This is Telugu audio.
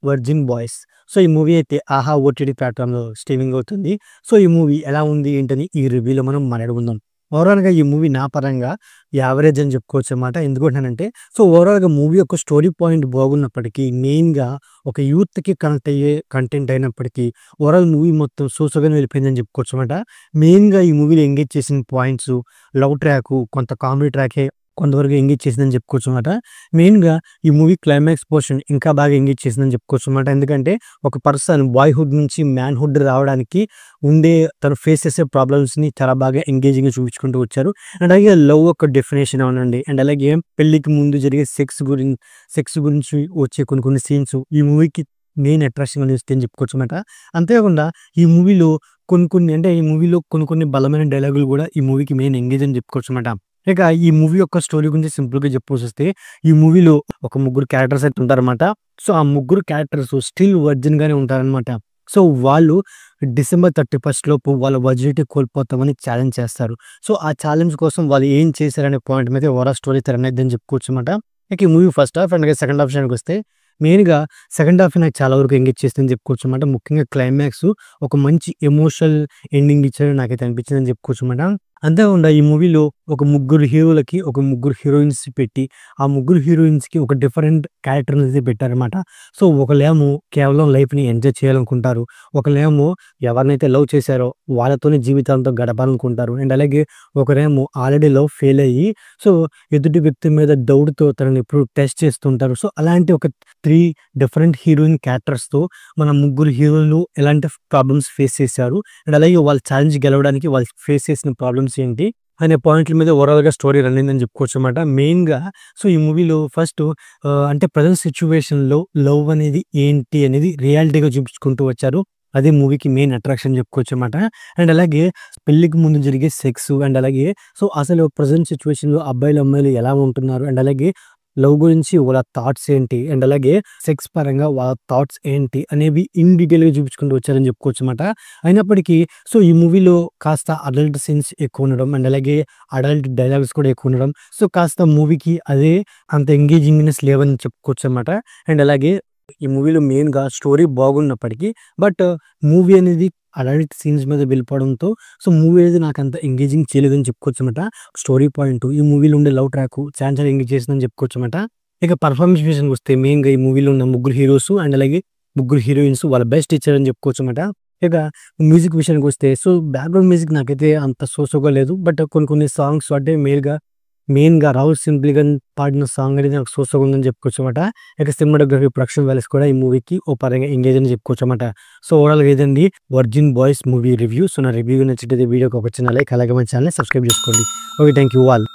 'Virgin boys'. సో, ఈ మూవీ అయితే 'ఆహా' ఓటీటీ ప్లాట్‌ఫామ్‌లో స్ట్రీమింగ్ అవుతుంది. సో, ఈ మూవీ ఎలా ఉంది ఏంటని ఈ రివ్యూలో మనం మాట్లాడుకుందాం. ఓవరాల్‌గా ఈ మూవీ నా పరంగా యావరేజ్ అని చెప్పుకోవచ్చనమాట. ఎందుకంటానంటే ఓవరాల్‌గా మూవీ యొక్క స్టోరీ పాయింట్ బాగున్నప్పటికీ, మెయిన్‌గా ఒక యూత్‌కి కనెక్ట్ అయ్యే కంటెంట్ అయినప్పటికీ, ఓవరాల్ మూవీ మొత్తం సోసోగానే వెళ్ళిపోయిందని చెప్పుకోవచ్చనమాట. మెయిన్‌గా ఈ మూవీలో ఎంగేజ్ చేసిన పాయింట్సు, లవ్ ట్రాకు, కొంత కామెడీ ట్రాకే కొంతవరకు ఎంగేజ్ చేసిందని చెప్పుకోవచ్చనమాట. మెయిన్‌గా ఈ మూవీ క్లైమాక్స్ పోర్షన్ ఇంకా బాగా ఎంగేజ్ చేసిందని చెప్పుకోవచ్చనమాట. ఎందుకంటే ఒక పర్సన్ బాయ్‌హుడ్ నుంచి మ్యాన్‌హుడ్ రావడానికి ఉండే తను ఫేస్ చేసే ప్రాబ్లమ్స్‌ని చాలా బాగా ఎంగేజింగ్‌గా చూపించుకుంటూ వచ్చారు. అండ్ అలాగే లవ్ ఒక డెఫినిషన్ అవనండి. అండ్ అలాగే పెళ్ళికి ముందు జరిగే సెక్స్ గురించి వచ్చే కొన్ని కొన్ని సీన్స్ ఈ మూవీకి మెయిన్ అట్రాక్షన్‌గా నిలుస్తాయని చెప్పుకోవచ్చనమాట. అంతేకాకుండా ఈ మూవీలో ఈ మూవీలో కొన్ని కొన్ని బలమైన డైలాగులు కూడా ఈ మూవీకి మెయిన్ ఎంగేజ్ అని చెప్పుకోవచ్చనమాట. ఇక ఈ మూవీ యొక్క స్టోరీ గురించి సింపుల్‌గా చెప్పుకోవచ్చొస్తే, ఈ మూవీలో ఒక ముగ్గురు క్యారెక్టర్స్ అయితే ఉంటారనమాట. సో, ఆ ముగ్గురు క్యారెక్టర్స్ స్టిల్ వర్జిన్‌గానే ఉంటారనమాట. సో, వాళ్ళు డిసెంబర్ 31 లోపు వాళ్ళ వర్జినిటీ కోల్పోతామని ఛాలెంజ్ చేస్తారు. సో, ఆ ఛాలెంజ్ కోసం వాళ్ళు ఏం చేశారనే పాయింట్ మీద ఓవరాల్ స్టోరీ రన్ అయిద్దని చెప్పుకోవచ్చనమాట. ఇక ఈ మూవీ ఫస్ట్ హాఫ్ అండ్ అలాగే సెకండ్ హాఫ్ విషయానికొస్తే, మెయిన్‌గా సెకండ్ హాఫ్ నాకు చాలా వరకు ఎంగేజ్ చేసిందని చెప్పుకోవచ్చనమాట. ముఖ్యంగా క్లైమాక్స్ ఒక మంచి ఎమోషనల్ ఎండింగ్ ఇచ్చారని నాకైతే అనిపించిందని చెప్పుకోవచ్చనమాట. అంతేకాకుండా ఈ మూవీలో ఒక ముగ్గురు హీరోలకి, ఒక ముగ్గురు హీరోయిన్స్ పెట్టి, ఆ ముగ్గురు హీరోయిన్స్‌కి ఒక డిఫరెంట్ క్యారెక్టర్‌నైతే పెట్టారనమాట. సో, ఒకళ్ళేమో కేవలం లైఫ్‌ని ఎంజాయ్ చేయాలనుకుంటారు. ఒకళ్ళేమో ఎవరినైతే లవ్ చేశారో వాళ్ళతోనే జీవితాంతం గడపాలనుకుంటారు. అండ్ అలాగే ఒకరేమో ఆల్రెడీ లవ్ ఫెయిల్ అయ్యి, సో, ఎదుటి వ్యక్తి మీద డౌట్‌తో తనని ఎప్పుడు టెస్ట్ చేస్తుంటారు. సో, అలాంటి ఒక 3 డిఫరెంట్ హీరోయిన్ క్యారెక్టర్స్‌తో మన ముగ్గురు హీరోలు ఎలాంటి ప్రాబ్లమ్స్ ఫేస్ చేశారు. అండ్ అలాగే వాళ్ళు ఛాలెంజ్ గెలవడానికి వాళ్ళు ఫేస్ చేసిన ప్రాబ్లమ్స్ ఏంటి అనే పాయింట్ల మీద ఓవరాల్‌గా స్టోరీ రన్ అయిందని చెప్పుకోవచ్చనమాట. మెయిన్‌గా ఈ మూవీలో ఫస్ట్ అంటే ప్రెజెంట్ సిట్యుయేషన్‌లో లవ్ అనేది ఏంటి అనేది రియాలిటీగా చూపించుకుంటూ వచ్చారు. అదే మూవీకి మెయిన్ అట్రాక్షన్ చెప్పుకోవచ్చనమాట. అండ్ అలాగే పెళ్ళికి ముందు జరిగే సెక్స్ అండ్ అలాగే అసలు ప్రెజెంట్ సిట్యుయేషన్‌లో అబ్బాయిలు, అమ్మాయిలు ఎలా ఉంటున్నారు అండ్ అలాగే లవ్ గురించి వాళ్ళ థాట్స్ ఏంటి అండ్ అలాగే సెక్స్ పరంగా వాళ్ళ థాట్స్ ఏంటి అనేవి ఇన్ డీటెయిల్‌గా చూపించుకుంటూ వచ్చారని చెప్పుకోవచ్చనమాట. అయినప్పటికీ ఈ మూవీలో కాస్త అడల్ట్ సీన్స్ ఎక్కువ ఉండడం అండ్ అలాగే అడల్ట్ డైలాగ్స్ కూడా ఎక్కువ ఉండడం. కాస్త మూవీకి అదే అంత ఎంగేజింగ్‌నెస్ లేవని చెప్పుకోవచ్చనమాట. అండ్ అలాగే ఈ మూవీలో మెయిన్‌గా స్టోరీ బాగున్నప్పటికీ మూవీ అనేది అడల్ట్ సీన్స్ మీద వెళ్ళిపోవడంతో మూవీ అనేది నాకంత ఎంగేజింగ్ చేయలేదని చెప్పుకోవచ్చనమాట. స్టోరీ పాయింట్ ఈ మూవీలో ఉండే లవ్ ట్రాక్ చాలా ఎంగేజ్ చేసిందని చెప్పుకోవచ్చనమాట. ఇక పెర్ఫార్మన్స్ విషయానికొస్తే మెయిన్‌గా ఈ మూవీలో ఉన్న ముగ్గురు హీరోస్ అండ్ అలాగే ముగ్గురు హీరోయిన్స్ వాళ్ళ బెస్ట్ ఇచ్చారని చెప్పుకోవచ్చనమాట. ఇక మ్యూజిక్ విషయానికొస్తే బ్యాక్‌గ్రౌండ్ మ్యూజిక్ నాకైతే అంత సోగా లేదు. బట్ కొన్ని కొన్ని సాంగ్స్ అంటే మెయిన్‌గా 'రాహుల్ సిప్లిగంజ్' పాడిన సాంగ్ అనేది నాకు సోగా ఉందని చెప్పుకోవచ్చనమాట. ఇక సినిమాటోగ్రఫీ, ప్రొడక్షన్ వాల్యూస్ కూడా ఈ మూవీకి ఓ పరంగా ఎంగేజ్ అని చెప్పుకోవచ్చనమాట. ఓవరాల్‌గా ఇదండి 'వర్జిన్ బాయ్స్' మూవీ రివ్యూ. నా రివ్యూ నచ్చితే వీడియోకి ఒక చిన్న లైక్ అలాగే మన ఛానెల్‌ని సబ్స్క్రైబ్ చేసుకోండి. ఓకే. Thank you all.